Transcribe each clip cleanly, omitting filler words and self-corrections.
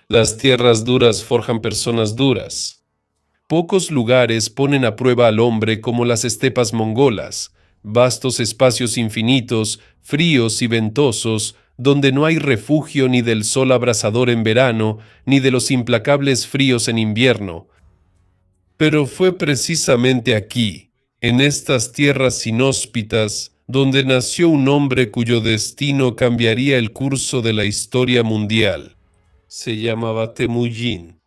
Las tierras duras forjan personas duras. Pocos lugares ponen a prueba al hombre como las estepas mongolas, vastos espacios infinitos, fríos y ventosos, donde no hay refugio ni del sol abrasador en verano, ni de los implacables fríos en invierno. Pero fue precisamente aquí, en estas tierras inhóspitas, donde nació un hombre cuyo destino cambiaría el curso de la historia mundial. Se llamaba Temujin.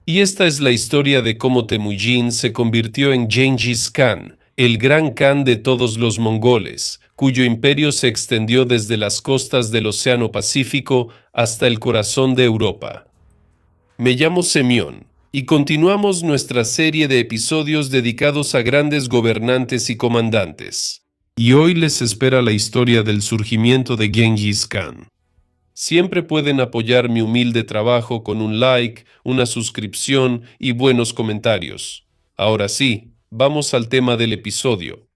Y esta es la historia de cómo Temujin se convirtió en Gengis Khan, el gran Khan de todos los mongoles, cuyo imperio se extendió desde las costas del Océano Pacífico hasta el corazón de Europa. Me llamo Semyon, y continuamos nuestra serie de episodios dedicados a grandes gobernantes y comandantes. Y hoy les espera la historia del surgimiento de Gengis Khan. Siempre pueden apoyar mi humilde trabajo con un like, una suscripción y buenos comentarios. Ahora sí, vamos al tema del episodio.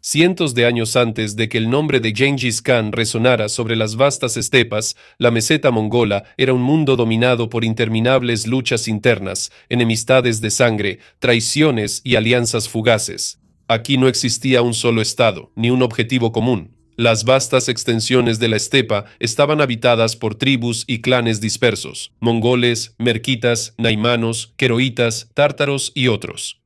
Cientos de años antes de que el nombre de Gengis Khan resonara sobre las vastas estepas, la meseta mongola era un mundo dominado por interminables luchas internas, enemistades de sangre, traiciones y alianzas fugaces. Aquí no existía un solo estado, ni un objetivo común. Las vastas extensiones de la estepa estaban habitadas por tribus y clanes dispersos: mongoles, merquitas, naimanos, queroitas, tártaros y otros.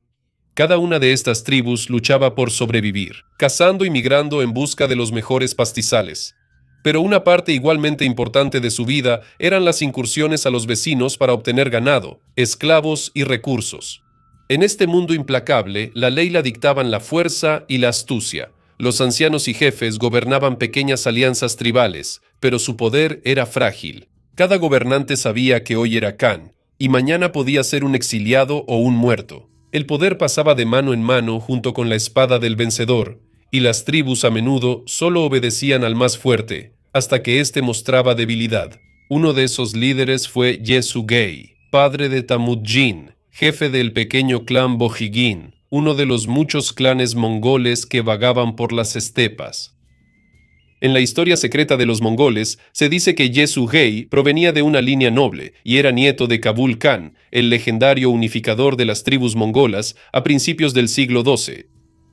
Cada una de estas tribus luchaba por sobrevivir, cazando y migrando en busca de los mejores pastizales. Pero una parte igualmente importante de su vida eran las incursiones a los vecinos para obtener ganado, esclavos y recursos. En este mundo implacable, la ley la dictaban la fuerza y la astucia. Los ancianos y jefes gobernaban pequeñas alianzas tribales, pero su poder era frágil. Cada gobernante sabía que hoy era Khan, y mañana podía ser un exiliado o un muerto. El poder pasaba de mano en mano junto con la espada del vencedor, y las tribus a menudo solo obedecían al más fuerte, hasta que éste mostraba debilidad. Uno de esos líderes fue Yesugei, padre de Temujin, jefe del pequeño clan Bojigin, uno de los muchos clanes mongoles que vagaban por las estepas. En la historia secreta de los mongoles, se dice que Yesugei provenía de una línea noble y era nieto de Kabul Khan, el legendario unificador de las tribus mongolas a principios del siglo XII.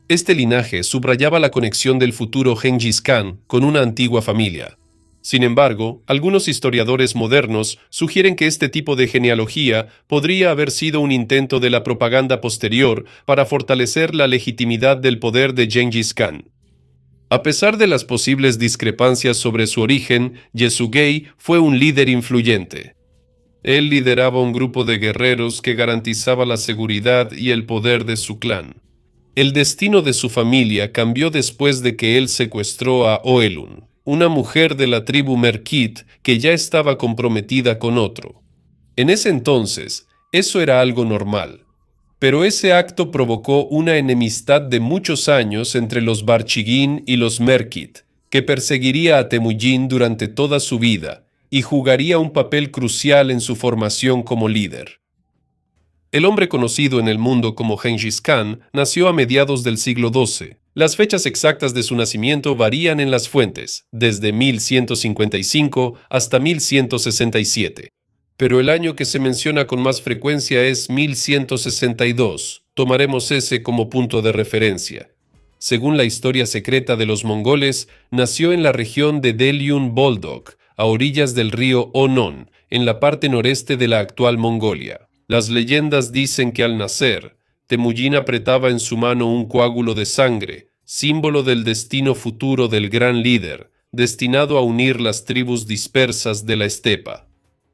Este linaje subrayaba la conexión del futuro Gengis Khan con una antigua familia. Sin embargo, algunos historiadores modernos sugieren que este tipo de genealogía podría haber sido un intento de la propaganda posterior para fortalecer la legitimidad del poder de Gengis Khan. A pesar de las posibles discrepancias sobre su origen, Yesugei fue un líder influyente. Él lideraba un grupo de guerreros que garantizaba la seguridad y el poder de su clan. El destino de su familia cambió después de que él secuestró a Oelun, una mujer de la tribu Merkit que ya estaba comprometida con otro. En ese entonces, eso era algo normal. Pero ese acto provocó una enemistad de muchos años entre los Barchigin y los Merkit, que perseguiría a Temujin durante toda su vida y jugaría un papel crucial en su formación como líder. El hombre conocido en el mundo como Gengis Khan nació a mediados del siglo XII. Las fechas exactas de su nacimiento varían en las fuentes, desde 1155 hasta 1167. Pero el año que se menciona con más frecuencia es 1162. Tomaremos ese como punto de referencia. Según la historia secreta de los mongoles, nació en la región de Delyun Boldog, a orillas del río Onon, en la parte noreste de la actual Mongolia. Las leyendas dicen que al nacer, Temujin apretaba en su mano un coágulo de sangre, símbolo del destino futuro del gran líder, destinado a unir las tribus dispersas de la estepa.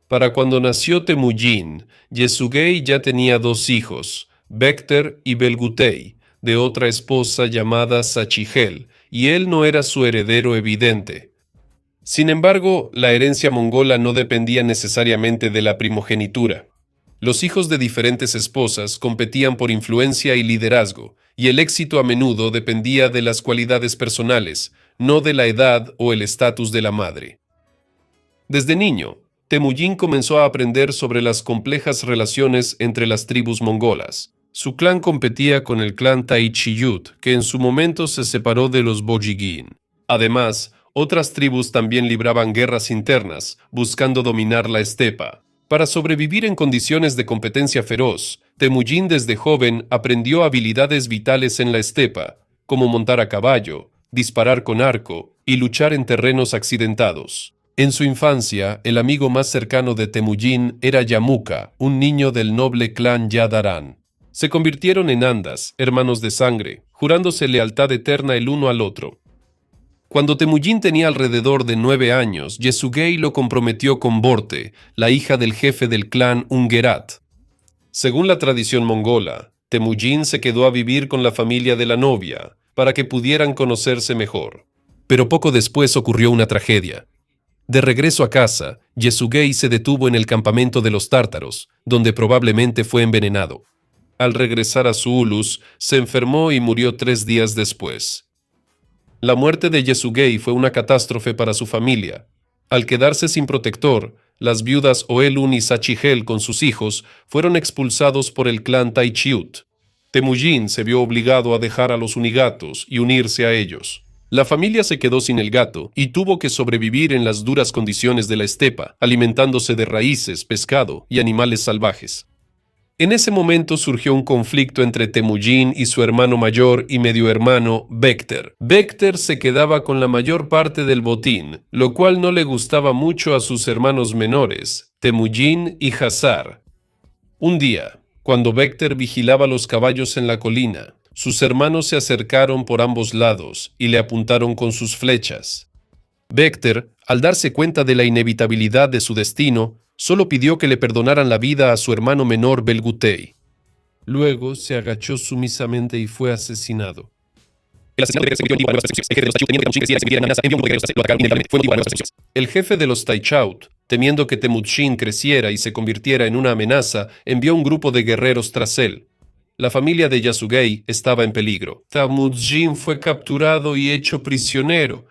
Para cuando nació Temujin, Yesugei ya tenía dos hijos, Bekter y Belgutei, de otra esposa llamada Sachigel, y él no era su heredero evidente. Sin embargo, la herencia mongola no dependía necesariamente de la primogenitura. Los hijos de diferentes esposas competían por influencia y liderazgo, y el éxito a menudo dependía de las cualidades personales, no de la edad o el estatus de la madre. Desde niño, Temujin comenzó a aprender sobre las complejas relaciones entre las tribus mongolas. Su clan competía con el clan Taichiyut, que en su momento se separó de los Bojigin. Además, otras tribus también libraban guerras internas, buscando dominar la estepa. Para sobrevivir en condiciones de competencia feroz, Temujin desde joven aprendió habilidades vitales en la estepa, como montar a caballo, disparar con arco y luchar en terrenos accidentados. En su infancia, el amigo más cercano de Temujin era Yamuka, un niño del noble clan Yadaran. Se convirtieron en andas, hermanos de sangre, jurándose lealtad eterna el uno al otro. Cuando Temujin tenía alrededor de 9 años, Yesugei lo comprometió con Borte, la hija del jefe del clan Ungerat. Según la tradición mongola, Temujin se quedó a vivir con la familia de la novia, para que pudieran conocerse mejor. Pero poco después ocurrió una tragedia. De regreso a casa, Yesugei se detuvo en el campamento de los tártaros, donde probablemente fue envenenado. Al regresar a su ulus, se enfermó y murió 3 días después. La muerte de Yesugei fue una catástrofe para su familia. Al quedarse sin protector, las viudas Oelun y Sachihel con sus hijos fueron expulsados por el clan Taichiyut. Temujin se vio obligado a dejar a los Unigatos y unirse a ellos. La familia se quedó sin el gato y tuvo que sobrevivir en las duras condiciones de la estepa, alimentándose de raíces, pescado y animales salvajes. En ese momento surgió un conflicto entre Temujin y su hermano mayor y medio hermano, Bekter. Bekter se quedaba con la mayor parte del botín, lo cual no le gustaba mucho a sus hermanos menores, Temujin y Hasar. Un día, cuando Bekter vigilaba los caballos en la colina, sus hermanos se acercaron por ambos lados y le apuntaron con sus flechas. Bekter, al darse cuenta de la inevitabilidad de su destino, solo pidió que le perdonaran la vida a su hermano menor Belgutei. Luego se agachó sumisamente y fue asesinado. El jefe de los Taichaut, temiendo que Temujin creciera y se convirtiera en una amenaza, envió un grupo de guerreros tras él. La familia de Yasugei estaba en peligro. Temujin fue capturado y hecho prisionero.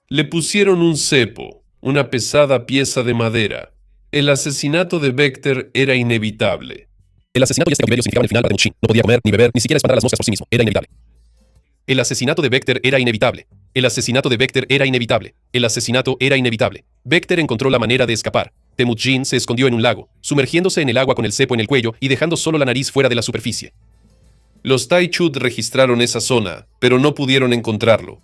Le pusieron un cepo, una pesada pieza de madera. El asesinato de Bekter era inevitable. El asesinato de este cautiverio significaba el final para Temujin. No podía comer, ni beber, ni siquiera espantar a las moscas por sí mismo. Era inevitable. El asesinato de Bekter era inevitable. El asesinato de Bekter era inevitable. El asesinato era inevitable. Bekter encontró la manera de escapar. Temujin se escondió en un lago, sumergiéndose en el agua con el cepo en el cuello y dejando solo la nariz fuera de la superficie. Los Taichut registraron esa zona, pero no pudieron encontrarlo.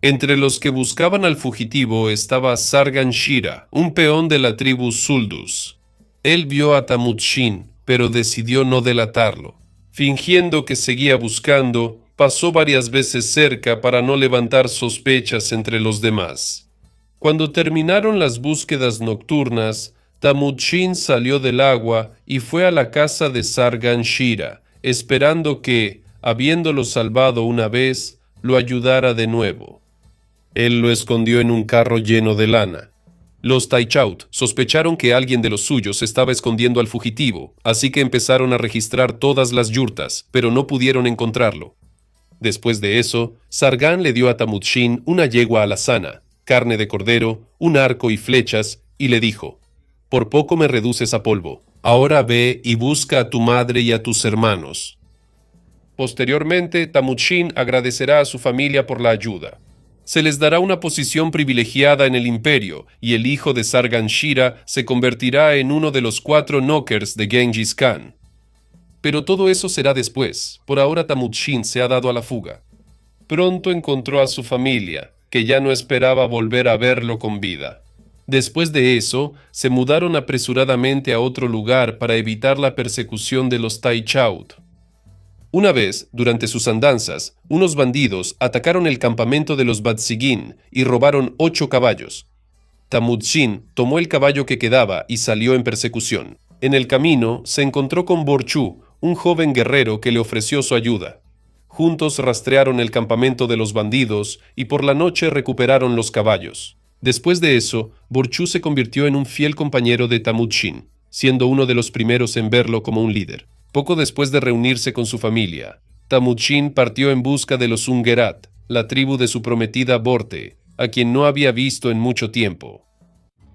Entre los que buscaban al fugitivo estaba Sargan Shira, un peón de la tribu Zuldus. Él vio a Temujin, pero decidió no delatarlo. Fingiendo que seguía buscando, pasó varias veces cerca para no levantar sospechas entre los demás. Cuando terminaron las búsquedas nocturnas, Temujin salió del agua y fue a la casa de Sargan Shira, esperando que, habiéndolo salvado una vez, lo ayudara de nuevo. Él lo escondió en un carro lleno de lana. Los Taichaut sospecharon que alguien de los suyos estaba escondiendo al fugitivo, así que empezaron a registrar todas las yurtas, pero no pudieron encontrarlo. Después de eso, Sargan le dio a Temujin una yegua alazana, carne de cordero, un arco y flechas, y le dijo: «Por poco me reduces a polvo. Ahora ve y busca a tu madre y a tus hermanos». Posteriormente, Temujin agradecerá a su familia por la ayuda. Se les dará una posición privilegiada en el imperio, y el hijo de Sargan Shira se convertirá en uno de los 4 Knockers de Genghis Khan. Pero todo eso será después. Por ahora Temujin se ha dado a la fuga. Pronto encontró a su familia, que ya no esperaba volver a verlo con vida. Después de eso, se mudaron apresuradamente a otro lugar para evitar la persecución de los Taichaut. Una vez, durante sus andanzas, unos bandidos atacaron el campamento de los Batsigin y robaron 8 caballos. Temujin tomó el caballo que quedaba y salió en persecución. En el camino, se encontró con Borchu, un joven guerrero que le ofreció su ayuda. Juntos rastrearon el campamento de los bandidos y por la noche recuperaron los caballos. Después de eso, Borchu se convirtió en un fiel compañero de Temujin, siendo uno de los primeros en verlo como un líder. Poco después de reunirse con su familia, Temujin partió en busca de los Ungerat, la tribu de su prometida Borte, a quien no había visto en mucho tiempo.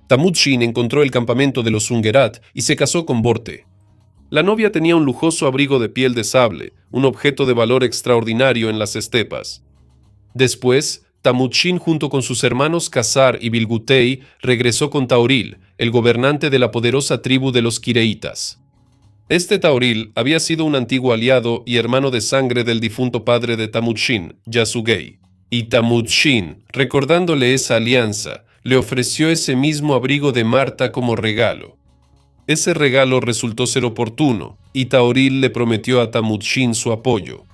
Temujin encontró el campamento de los Ungerat y se casó con Borte. La novia tenía un lujoso abrigo de piel de sable, un objeto de valor extraordinario en las estepas. Después, Tamuchin junto con sus hermanos Khazar y Bilgutei regresó con Tauril, el gobernante de la poderosa tribu de los Quireitas. Este Tauril había sido un antiguo aliado y hermano de sangre del difunto padre de Tamuchin, Yasugei. Y Tamuchin, recordándole esa alianza, le ofreció ese mismo abrigo de Marta como regalo. Ese regalo resultó ser oportuno, y Tauril le prometió a Tamuchin su apoyo.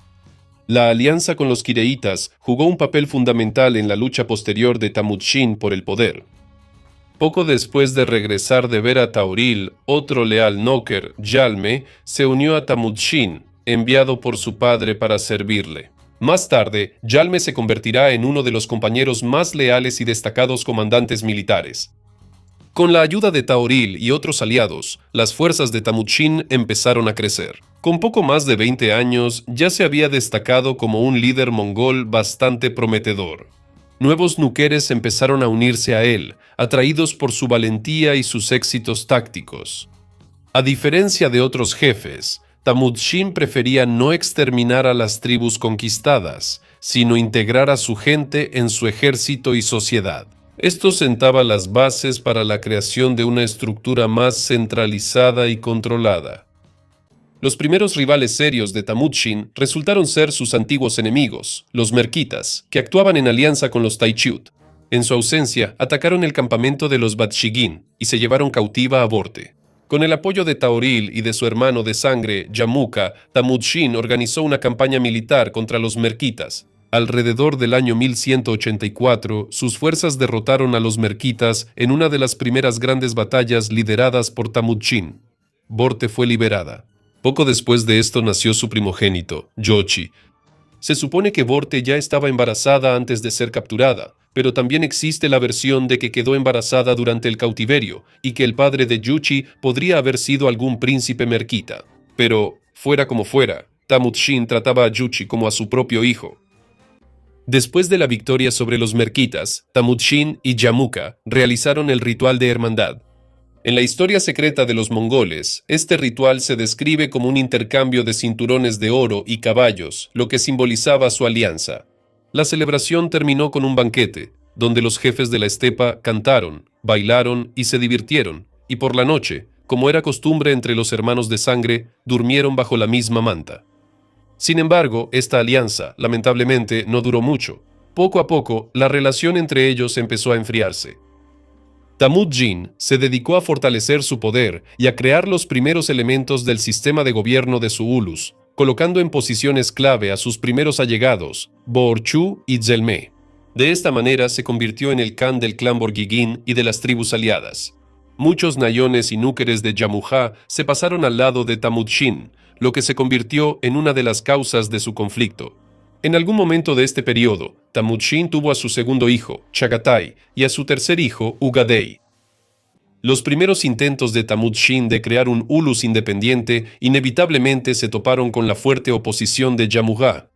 La alianza con los Quireitas jugó un papel fundamental en la lucha posterior de Tamuchin por el poder. Poco después de regresar de ver a Tauril, otro leal Noker, Yalme, se unió a Tamuchin, enviado por su padre para servirle. Más tarde, Yalme se convertirá en uno de los compañeros más leales y destacados comandantes militares. Con la ayuda de Tauril y otros aliados, las fuerzas de Tamuchin empezaron a crecer. Con poco más de 20 años, ya se había destacado como un líder mongol bastante prometedor. Nuevos nuqueres empezaron a unirse a él, atraídos por su valentía y sus éxitos tácticos. A diferencia de otros jefes, Tamuchin prefería no exterminar a las tribus conquistadas, sino integrar a su gente en su ejército y sociedad. Esto sentaba las bases para la creación de una estructura más centralizada y controlada. Los primeros rivales serios de Tamuchin resultaron ser sus antiguos enemigos, los merquitas, que actuaban en alianza con los Taichut. En su ausencia, atacaron el campamento de los Batshigin y se llevaron cautiva a Borte. Con el apoyo de Tauril y de su hermano de sangre, Yamuka, Tamuchin organizó una campaña militar contra los merquitas. Alrededor del año 1184, sus fuerzas derrotaron a los merquitas en una de las primeras grandes batallas lideradas por Tamuchin. Borte fue liberada. Poco después de esto nació su primogénito, Yochi. Se supone que Borte ya estaba embarazada antes de ser capturada, pero también existe la versión de que quedó embarazada durante el cautiverio y que el padre de Yuchi podría haber sido algún príncipe merquita. Pero, fuera como fuera, Tamuchin trataba a Yuchi como a su propio hijo. Después de la victoria sobre los merquitas, Tamuchin y Yamuka realizaron el ritual de hermandad. En la historia secreta de los mongoles, este ritual se describe como un intercambio de cinturones de oro y caballos, lo que simbolizaba su alianza. La celebración terminó con un banquete, donde los jefes de la estepa cantaron, bailaron y se divirtieron, y por la noche, como era costumbre entre los hermanos de sangre, durmieron bajo la misma manta. Sin embargo, esta alianza, lamentablemente, no duró mucho. Poco a poco, la relación entre ellos empezó a enfriarse. Tamuchin se dedicó a fortalecer su poder y a crear los primeros elementos del sistema de gobierno de su ulus, colocando en posiciones clave a sus primeros allegados, Boorchu y Zelme. De esta manera se convirtió en el Khan del clan Borguigin y de las tribus aliadas. Muchos nayones y núqueres de Yamuja se pasaron al lado de Tamuchin, lo que se convirtió en una de las causas de su conflicto. En algún momento de este periodo, Tamuchin tuvo a su segundo hijo, Chagatai, y a su tercer hijo, Ugadei. Los primeros intentos de Tamuchin de crear un ulus independiente inevitablemente se toparon con la fuerte oposición de Yamuga.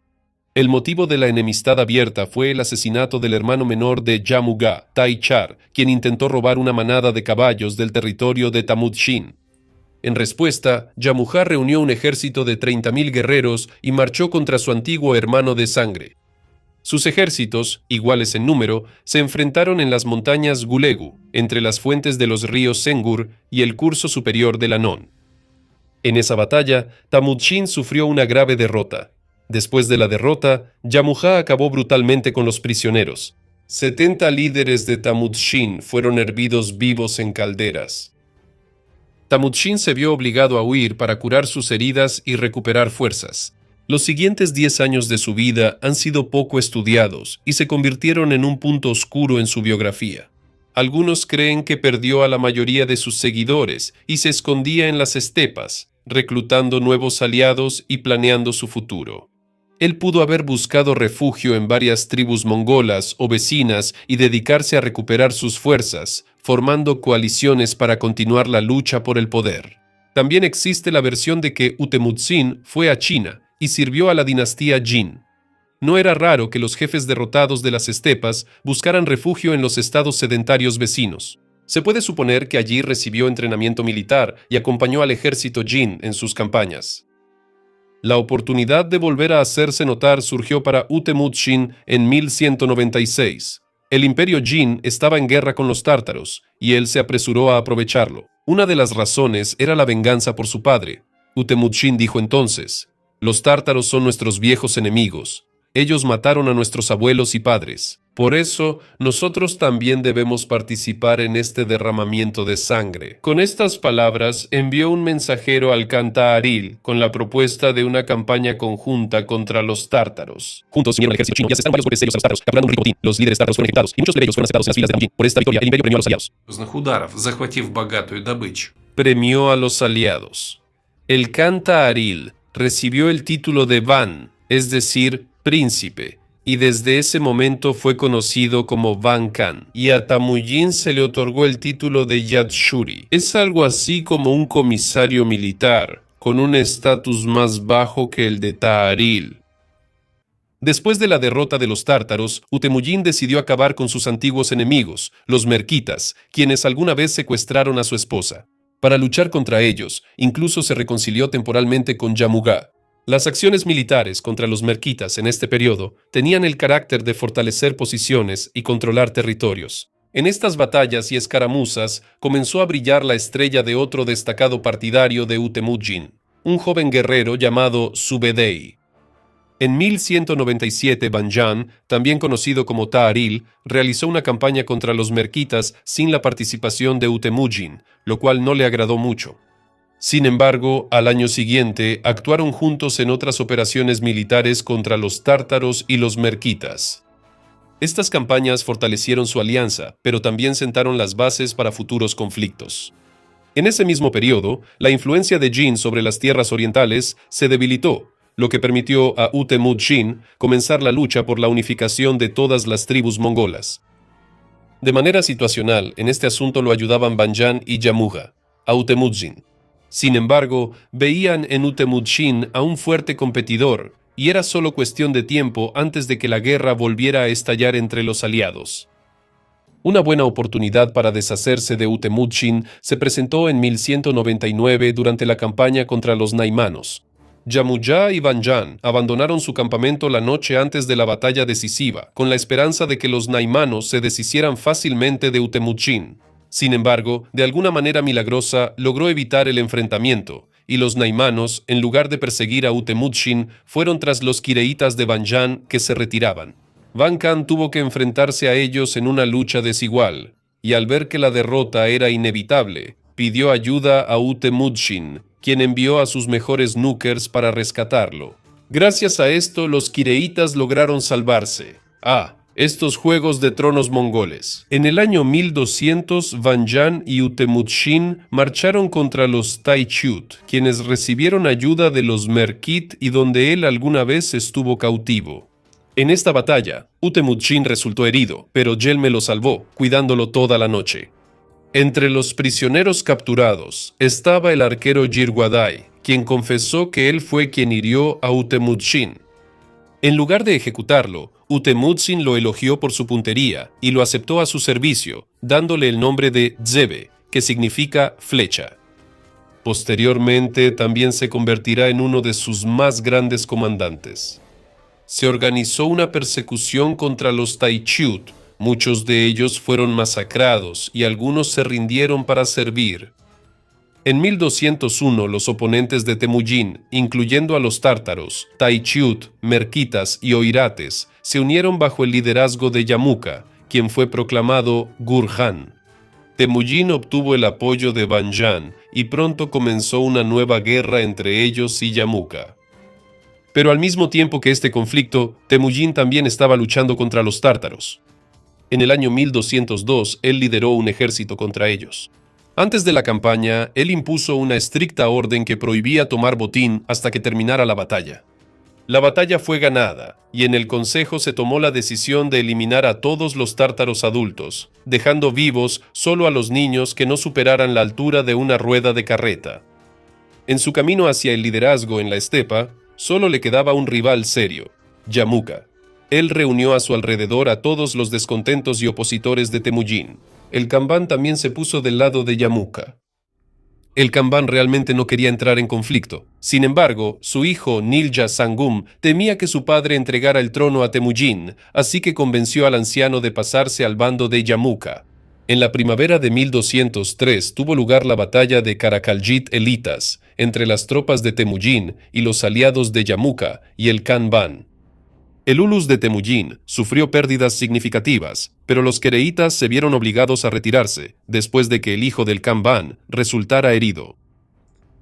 El motivo de la enemistad abierta fue el asesinato del hermano menor de Yamuga, Taichar, quien intentó robar una manada de caballos del territorio de Tamuchin. En respuesta, Yamuja reunió un ejército de 30.000 guerreros y marchó contra su antiguo hermano de sangre. Sus ejércitos, iguales en número, se enfrentaron en las montañas Gulegu, entre las fuentes de los ríos Sengur y el curso superior del Anon. En esa batalla, Tamuchin sufrió una grave derrota. Después de la derrota, Yamuja acabó brutalmente con los prisioneros. 70 líderes de Tamuchin fueron hervidos vivos en calderas. Tamuchin se vio obligado a huir para curar sus heridas y recuperar fuerzas. Los siguientes 10 años de su vida han sido poco estudiados y se convirtieron en un punto oscuro en su biografía. Algunos creen que perdió a la mayoría de sus seguidores y se escondía en las estepas, reclutando nuevos aliados y planeando su futuro. Él pudo haber buscado refugio en varias tribus mongolas o vecinas y dedicarse a recuperar sus fuerzas, formando coaliciones para continuar la lucha por el poder. También existe la versión de que Utemutzin fue a China y sirvió a la dinastía Jin. No era raro que los jefes derrotados de las estepas buscaran refugio en los estados sedentarios vecinos. Se puede suponer que allí recibió entrenamiento militar y acompañó al ejército Jin en sus campañas. La oportunidad de volver a hacerse notar surgió para Utemujin en 1196. El imperio Jin estaba en guerra con los tártaros, y él se apresuró a aprovecharlo. Una de las razones era la venganza por su padre. Utemujin dijo entonces: «Los tártaros son nuestros viejos enemigos. Ellos mataron a nuestros abuelos y padres. Por eso, nosotros también debemos participar en este derramamiento de sangre». Con estas palabras, envió un mensajero al Khanta Aril con la propuesta de una campaña conjunta contra los tártaros. Juntos se unieron al ejército chino y asestaron varios golpes serios a los tártaros, capturando un rico botín. Los líderes tártaros fueron ejecutados y muchos plebeyos fueron aceptados en las filas de Temujin. Por esta victoria, el imperio premió a los aliados. Premió a los aliados. El Khanta Aril recibió el título de Ban, es decir, príncipe, y desde ese momento fue conocido como Ban Khan, y a Temujin se le otorgó el título de Yatshuri. Es algo así como un comisario militar, con un estatus más bajo que el de Ta'aril. Después de la derrota de los tártaros, Utemujin decidió acabar con sus antiguos enemigos, los merquitas, quienes alguna vez secuestraron a su esposa. Para luchar contra ellos, incluso se reconcilió temporalmente con Yamuga. Las acciones militares contra los merquitas en este periodo tenían el carácter de fortalecer posiciones y controlar territorios. En estas batallas y escaramuzas comenzó a brillar la estrella de otro destacado partidario de Utemujin, un joven guerrero llamado Subedei. En 1197, Banjan, también conocido como Ta'aril, realizó una campaña contra los merquitas sin la participación de Utemujin, lo cual no le agradó mucho. Sin embargo, al año siguiente, actuaron juntos en otras operaciones militares contra los tártaros y los merquitas. Estas campañas fortalecieron su alianza, pero también sentaron las bases para futuros conflictos. En ese mismo periodo, la influencia de Jin sobre las tierras orientales se debilitó, lo que permitió a Utemujin comenzar la lucha por la unificación de todas las tribus mongolas. De manera situacional, en este asunto lo ayudaban Banjan y Yamuga, a Utemujin. Sin embargo, veían en Utemujin a un fuerte competidor, y era solo cuestión de tiempo antes de que la guerra volviera a estallar entre los aliados. Una buena oportunidad para deshacerse de Utemujin se presentó en 1199 durante la campaña contra los naimanos. Yamuja y Banjan abandonaron su campamento la noche antes de la batalla decisiva, con la esperanza de que los naimanos se deshicieran fácilmente de Utemujin. Sin embargo, de alguna manera milagrosa, logró evitar el enfrentamiento, y los naimanos, en lugar de perseguir a Utemujin, fueron tras los kireitas de Banjan que se retiraban. Ban Khan tuvo que enfrentarse a ellos en una lucha desigual, y al ver que la derrota era inevitable, pidió ayuda a Utemujin, quien envió a sus mejores núkers para rescatarlo. Gracias a esto, los kireitas lograron salvarse. Estos juegos de tronos mongoles. En el año 1200, Banjan y Utemujin marcharon contra los Taichut, quienes recibieron ayuda de los Merkit y donde él alguna vez estuvo cautivo. En esta batalla, Utemujin resultó herido, pero Yelme lo salvó, cuidándolo toda la noche. Entre los prisioneros capturados estaba el arquero Jirguadai, quien confesó que él fue quien hirió a Utemujin. En lugar de ejecutarlo, Utemujin lo elogió por su puntería y lo aceptó a su servicio, dándole el nombre de Zebe, que significa flecha. Posteriormente, también se convertirá en uno de sus más grandes comandantes. Se organizó una persecución contra los Taichut. Muchos de ellos fueron masacrados y algunos se rindieron para servir. En 1201, los oponentes de Temujin, incluyendo a los tártaros, Taichut, merquitas y oirates, se unieron bajo el liderazgo de Yamuka, quien fue proclamado Gurhan. Temujin obtuvo el apoyo de Banjan y pronto comenzó una nueva guerra entre ellos y Yamuka. Pero al mismo tiempo que este conflicto, Temujin también estaba luchando contra los tártaros. En el año 1202, él lideró un ejército contra ellos. Antes de la campaña, él impuso una estricta orden que prohibía tomar botín hasta que terminara la batalla. La batalla fue ganada, y en el consejo se tomó la decisión de eliminar a todos los tártaros adultos, dejando vivos solo a los niños que no superaran la altura de una rueda de carreta. En su camino hacia el liderazgo en la estepa, solo le quedaba un rival serio, Yamuka. Él reunió a su alrededor a todos los descontentos y opositores de Temujin. El Kamban también se puso del lado de Yamuka. El Kamban realmente no quería entrar en conflicto. Sin embargo, su hijo Nilja Sangum temía que su padre entregara el trono a Temujin, así que convenció al anciano de pasarse al bando de Yamuka. En la primavera de 1203 tuvo lugar la batalla de Karakaljit Elitas entre las tropas de Temujin y los aliados de Yamuka y el Kamban. El Ulus de Temujin sufrió pérdidas significativas, pero los quereitas se vieron obligados a retirarse después de que el hijo del Kamban resultara herido.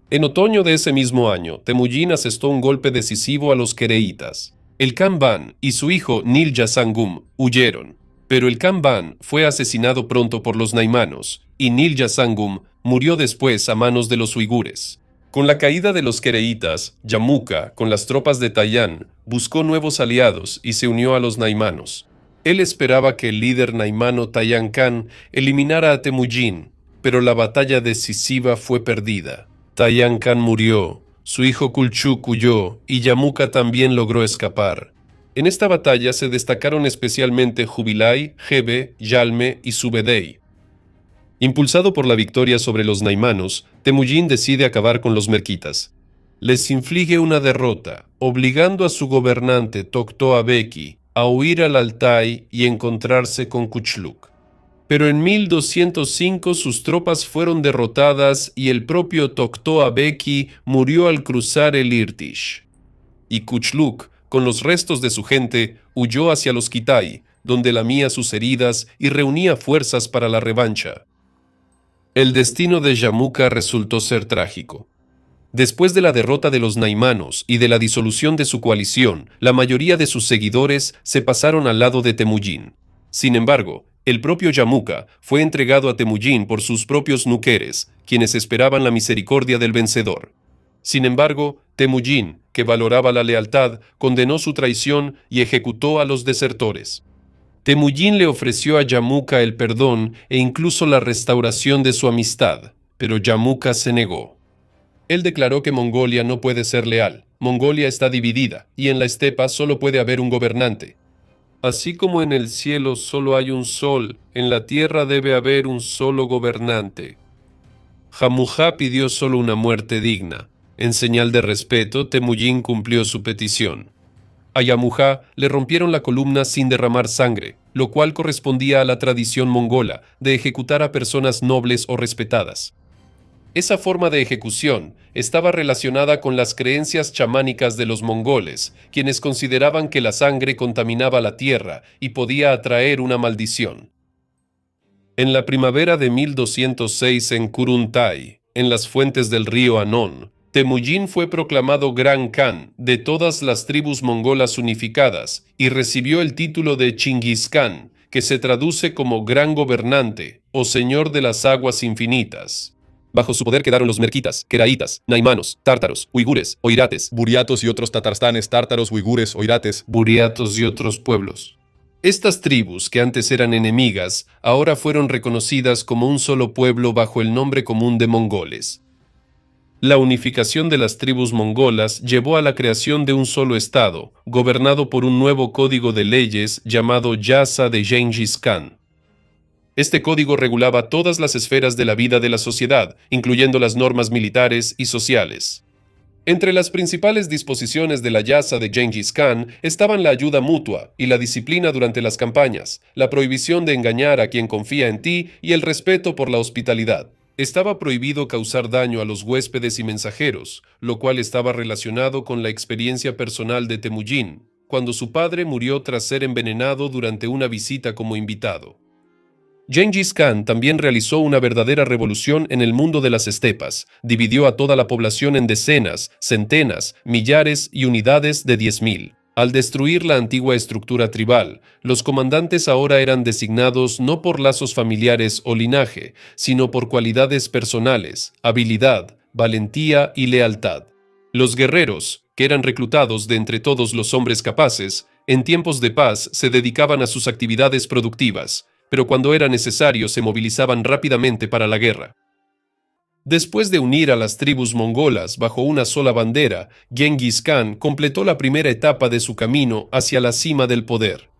En otoño de ese mismo año, Temujin asestó un golpe decisivo a los quereitas. El Kamban y su hijo Nilja Sangum huyeron, pero el Kamban fue asesinado pronto por los naimanos y Nilja Sangum murió después a manos de los uigures. Con la caída de los quereitas, Yamuka, con las tropas de Taiyán, buscó nuevos aliados y se unió a los naimanos. Él esperaba que el líder naimano Taiyán Khan eliminara a Temujin, pero la batalla decisiva fue perdida. Taiyán Khan murió, su hijo Kulchuk huyó y Yamuka también logró escapar. En esta batalla se destacaron especialmente Jubilai, Hebe, Yalme y Subedei. Impulsado por la victoria sobre los naimanos, Temujin decide acabar con los merquitas. Les inflige una derrota, obligando a su gobernante Toktoa Beki a huir al Altai y encontrarse con Kuchluk. Pero en 1205 sus tropas fueron derrotadas y el propio Toktoa Beki murió al cruzar el Irtish. Y Kuchluk, con los restos de su gente, huyó hacia los Kitai, donde lamía sus heridas y reunía fuerzas para la revancha. El destino de Yamuka resultó ser trágico. Después de la derrota de los naimanos y de la disolución de su coalición, la mayoría de sus seguidores se pasaron al lado de Temujin. Sin embargo, el propio Yamuka fue entregado a Temujin por sus propios nuqueres, quienes esperaban la misericordia del vencedor. Sin embargo, Temujin, que valoraba la lealtad, condenó su traición y ejecutó a los desertores. Temujin le ofreció a Yamuka el perdón e incluso la restauración de su amistad, pero Yamuka se negó. Él declaró que Mongolia no puede ser leal. Mongolia está dividida, y en la estepa solo puede haber un gobernante. Así como en el cielo solo hay un sol, en la tierra debe haber un solo gobernante. Jamuja pidió solo una muerte digna. En señal de respeto, Temujin cumplió su petición. A Yamuja le rompieron la columna sin derramar sangre, lo cual correspondía a la tradición mongola de ejecutar a personas nobles o respetadas. Esa forma de ejecución estaba relacionada con las creencias chamánicas de los mongoles, quienes consideraban que la sangre contaminaba la tierra y podía atraer una maldición. En la primavera de 1206 en Kuruntai, en las fuentes del río Anon, Temujin fue proclamado Gran Khan de todas las tribus mongolas unificadas y recibió el título de Chingis Khan, que se traduce como Gran Gobernante o Señor de las Aguas Infinitas. Bajo su poder quedaron los merquitas, queraitas, naimanos, tártaros, uigures, oirates, buriatos y otros tatarstanes, tártaros, uigures, oirates, buriatos y otros pueblos. Estas tribus, que antes eran enemigas, ahora fueron reconocidas como un solo pueblo bajo el nombre común de mongoles. La unificación de las tribus mongolas llevó a la creación de un solo estado, gobernado por un nuevo código de leyes llamado Yasa de Gengis Khan. Este código regulaba todas las esferas de la vida de la sociedad, incluyendo las normas militares y sociales. Entre las principales disposiciones de la Yasa de Gengis Khan estaban la ayuda mutua y la disciplina durante las campañas, la prohibición de engañar a quien confía en ti y el respeto por la hospitalidad. Estaba prohibido causar daño a los huéspedes y mensajeros, lo cual estaba relacionado con la experiencia personal de Temujin, cuando su padre murió tras ser envenenado durante una visita como invitado. Gengis Khan también realizó una verdadera revolución en el mundo de las estepas. Dividió a toda la población en decenas, centenas, millares y unidades de 10.000. Al destruir la antigua estructura tribal, los comandantes ahora eran designados no por lazos familiares o linaje, sino por cualidades personales, habilidad, valentía y lealtad. Los guerreros, que eran reclutados de entre todos los hombres capaces, en tiempos de paz se dedicaban a sus actividades productivas, pero cuando era necesario se movilizaban rápidamente para la guerra. Después de unir a las tribus mongolas bajo una sola bandera, Genghis Khan completó la primera etapa de su camino hacia la cima del poder.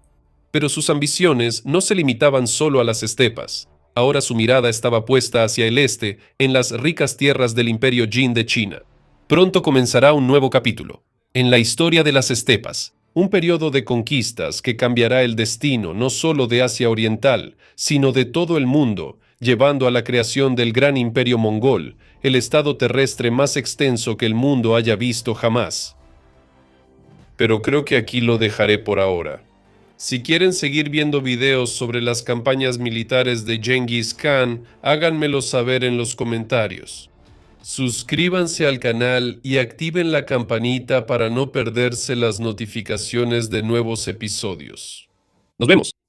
Pero sus ambiciones no se limitaban solo a las estepas. Ahora su mirada estaba puesta hacia el este, en las ricas tierras del Imperio Jin de China. Pronto comenzará un nuevo capítulo, en la historia de las estepas, un periodo de conquistas que cambiará el destino no solo de Asia Oriental, sino de todo el mundo, llevando a la creación del gran imperio mongol, el estado terrestre más extenso que el mundo haya visto jamás. Pero creo que aquí lo dejaré por ahora. Si quieren seguir viendo videos sobre las campañas militares de Genghis Khan, háganmelo saber en los comentarios. Suscríbanse al canal y activen la campanita para no perderse las notificaciones de nuevos episodios. ¡Nos vemos!